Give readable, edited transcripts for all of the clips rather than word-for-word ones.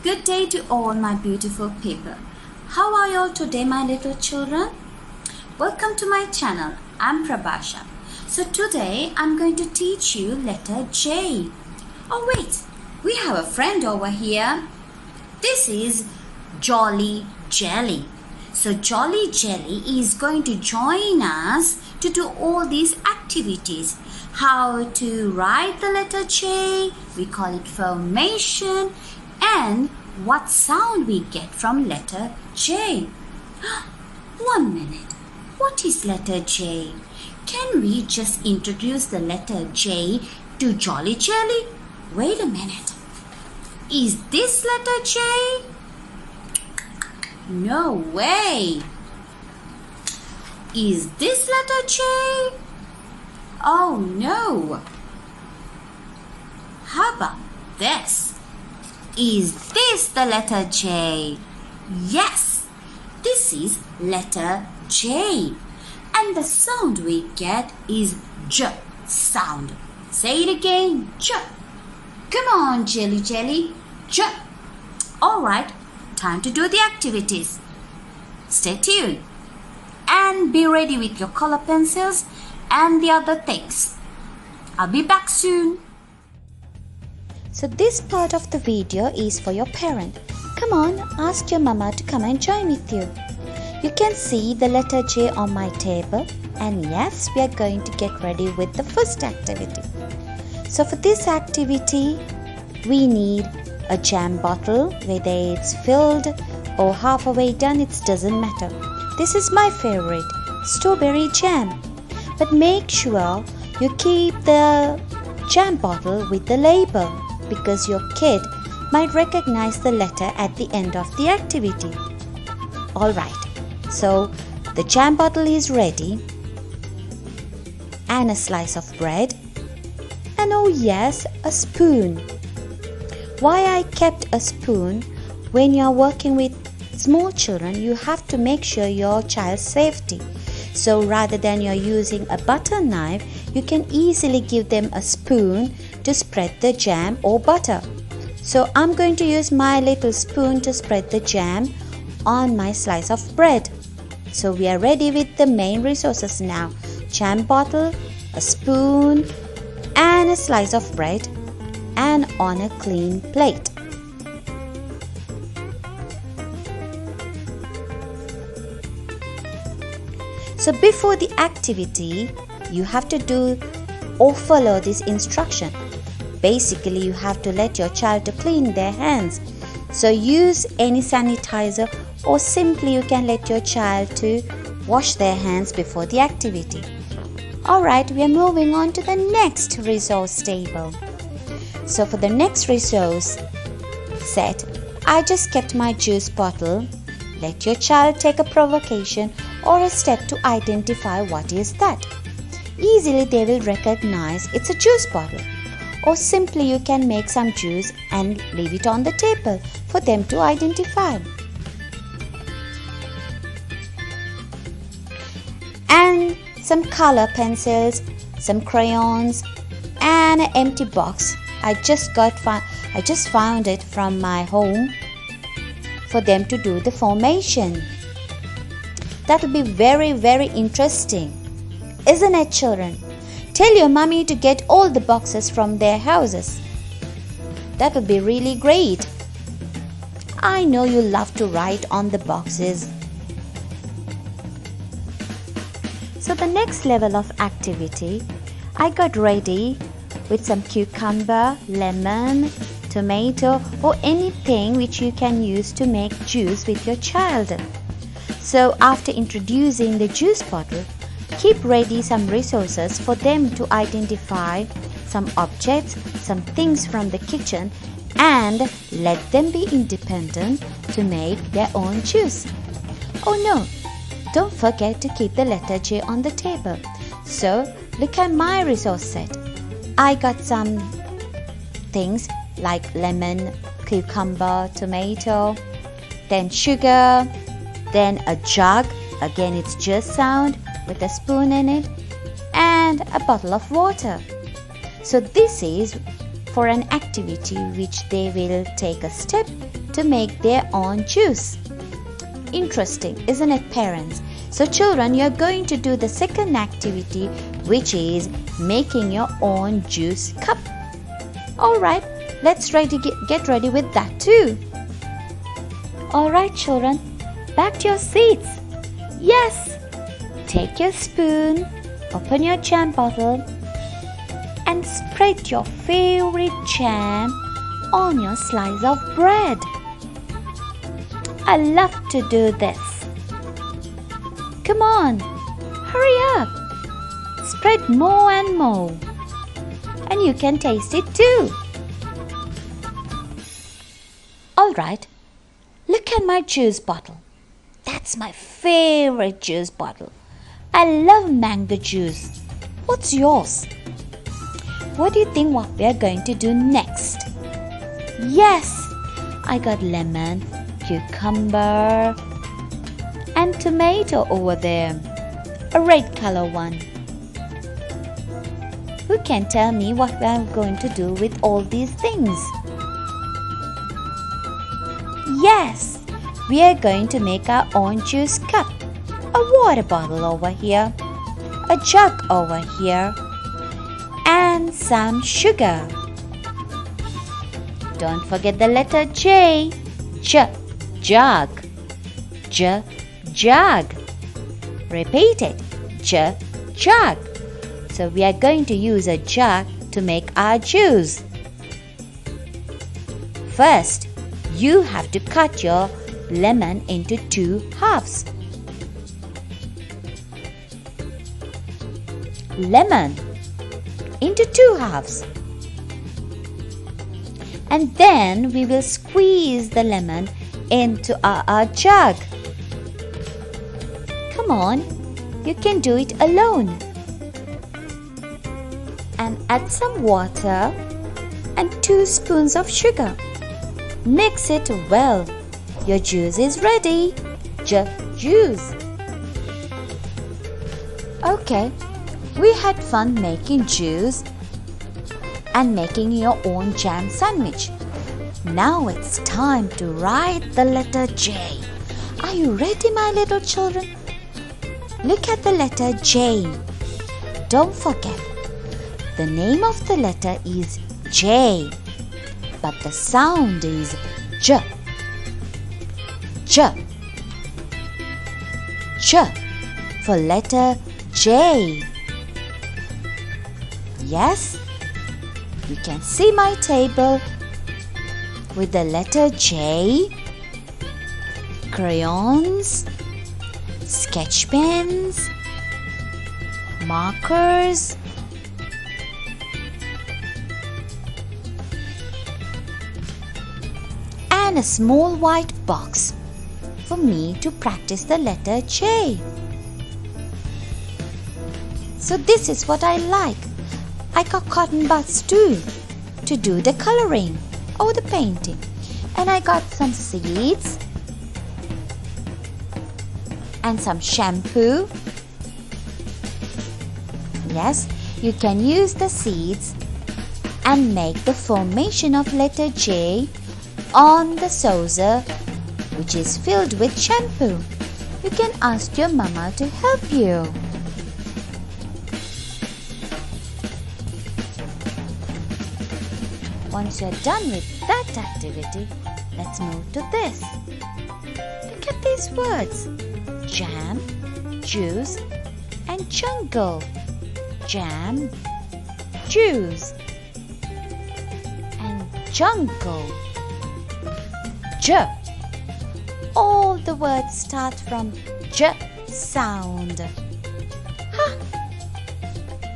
Good day to all my beautiful people. How are you all today, my little children? Welcome to my channel. I'm Prabhasha. So today I'm going to teach you letter J. Oh wait, we have a friend over here. This is Jolly Jelly. So Jolly Jelly is going to join us to do all these activities. How to write the letter J, we call it formation, and what sound we get from letter J. 1 minute. What is letter J? Can we just introduce the letter J to Jolly Jelly? Wait a minute. Is this letter J? No way. Is this letter J? Oh no. How about this? Is this the letter J? Yes, this is letter J. And the sound we get is J sound. Say it again, J. Come on, Jelly Jelly, J. Alright, time to do the activities. Stay tuned and be ready with your color pencils and the other things. I'll be back soon. So this part of the video is for your parent. Come on, ask your mama to come and join with you. You can see the letter J on my table, and yes, we are going to get ready with the first activity. So for this activity, we need a jam bottle, whether it's filled or halfway done, it doesn't matter. This is my favorite, strawberry jam. But make sure you keep the jam bottle with the label, because your kid might recognize the letter at the end of the activity. Alright, so the jam bottle is ready, and a slice of bread, and oh yes, a spoon. Why I kept a spoon? When you are working with small children, you have to make sure your child's safety. So rather than you're using a butter knife, you can easily give them a spoon to spread the jam or butter. So I'm going to use my little spoon to spread the jam on my slice of bread. So we are ready with the main resources now. Jam bottle, a spoon, and a slice of bread, and on a clean plate. So before the activity, you have to do or follow this instruction. Basically, you have to let your child to clean their hands. So use any sanitizer, or simply you can let your child to wash their hands before the activity. Alright, we are moving on to the next resource table. So for the next resource set, I just kept my juice bottle. Let your child take a provocation or a step to identify what is that. Easily they will recognize it's a juice bottle. Or simply you can make some juice and leave it on the table for them to identify. And some color pencils, some crayons, and an empty box. I just found it from my home for them to do the formation. That will be very, very interesting, isn't it, children? Tell your mommy to get all the boxes from their houses. That will be really great. I know you love to write on the boxes. So the next level of activity, I got ready with some cucumber, lemon, tomato, or anything which you can use to make juice with your child. So after introducing the juice bottle, keep ready some resources for them to identify some objects, some things from the kitchen, and let them be independent to make their own juice. Oh no, don't forget to keep the letter J on the table. So look at my resource set. I got some things like lemon, cucumber, tomato, then sugar, then a jug, again it's just sound with a spoon in it, and a bottle of water. So this is for an activity which they will take a step to make their own juice. Interesting, isn't it, parents? So children, you're going to do the second activity, which is making your own juice cup. Alright, let's get ready with that too. Alright children, back to your seats. Yes! Take your spoon, open your jam bottle and spread your favorite jam on your slice of bread. I love to do this. Come on, hurry up. Spread more and more. And you can taste it too. Alright, look at my juice bottle. That's my favorite juice bottle. I love mango juice. What's yours? What do you think what we are going to do next? Yes, I got lemon, cucumber and tomato over there. A red color one. Who can tell me what we are going to do with all these things? Yes, we are going to make our own juice cup. A water bottle over here, a jug over here, and some sugar. Don't forget the letter J. Jug. Jug. Repeat it. Jug. So we are going to use a jug to make our juice. First, you have to cut your lemon into 2 halves. Lemon into 2 halves. And then we will squeeze the lemon into our jug. Come on, you can do it alone. And add some water and 2 spoons of sugar. Mix it well. Your juice is ready. Juice. Okay, we had fun making juice and making your own jam sandwich. Now it's time to write the letter J. Are you ready, my little children? Look at the letter J. Don't forget, the name of the letter is J, but the sound is J. For letter J. Yes, you can see my table with the letter J, crayons, sketch pens, markers, and a small white box for me to practice the letter J. So this is what I like. I got cotton buds too to do the coloring or the painting. And I got some seeds and some shampoo. Yes, you can use the seeds and make the formation of letter J on the saucer, which is filled with shampoo. You can ask your mama to help you. Once you're done with that activity, let's move to this. Look at these words: jam, juice, and jungle. Jam, juice, and jungle. J. All the words start from J sound. Ha!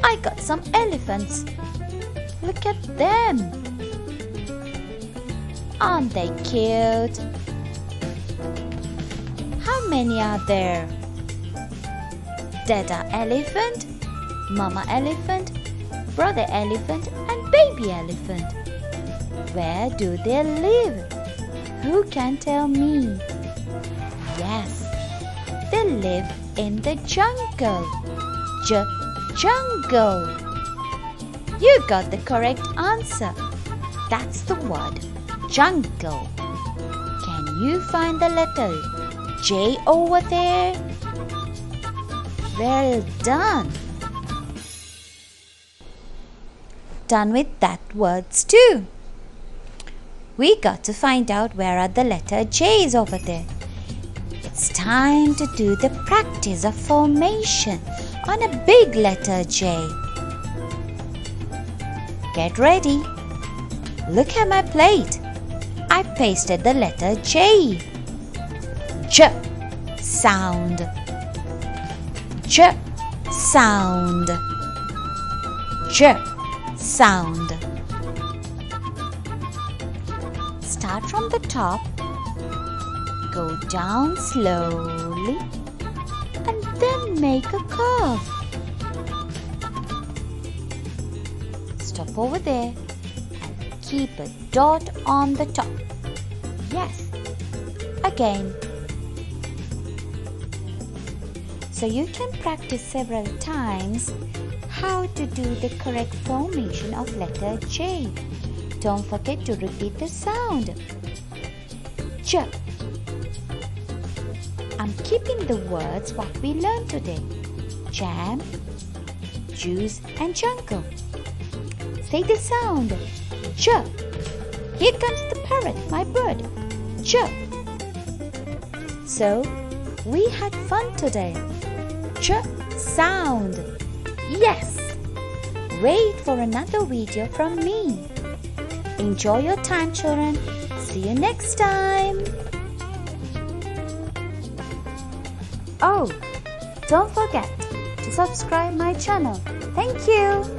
I got some elephants. Look at them. Aren't they cute? How many are there? Dada elephant, mama elephant, brother elephant, and baby elephant. Where do they live? Who can tell me? Yes, they live in the jungle. Jungle. You got the correct answer. That's the word jungle. you find the letter J over there? Well done. Done with that words too. We got to find out where are the letter J's over there. It's time to do the practice of formation on a big letter J. Get ready. Look at my plate. I pasted the letter J. J sound. J sound. J sound. Start from the top, go down slowly, and then make a curve. Stop over there and keep a dot on the top. Yes, again. So you can practice several times how to do the correct formation of letter J. Don't forget to repeat the sound. J. I'm keeping the words what we learned today. Jam, juice and jungle. Say the sound. J. Here comes the parrot, my bird. J. So, we had fun today. J sound. Yes. Wait for another video from me. Enjoy your time, children. See you next time. Oh, don't forget to subscribe my channel. Thank you.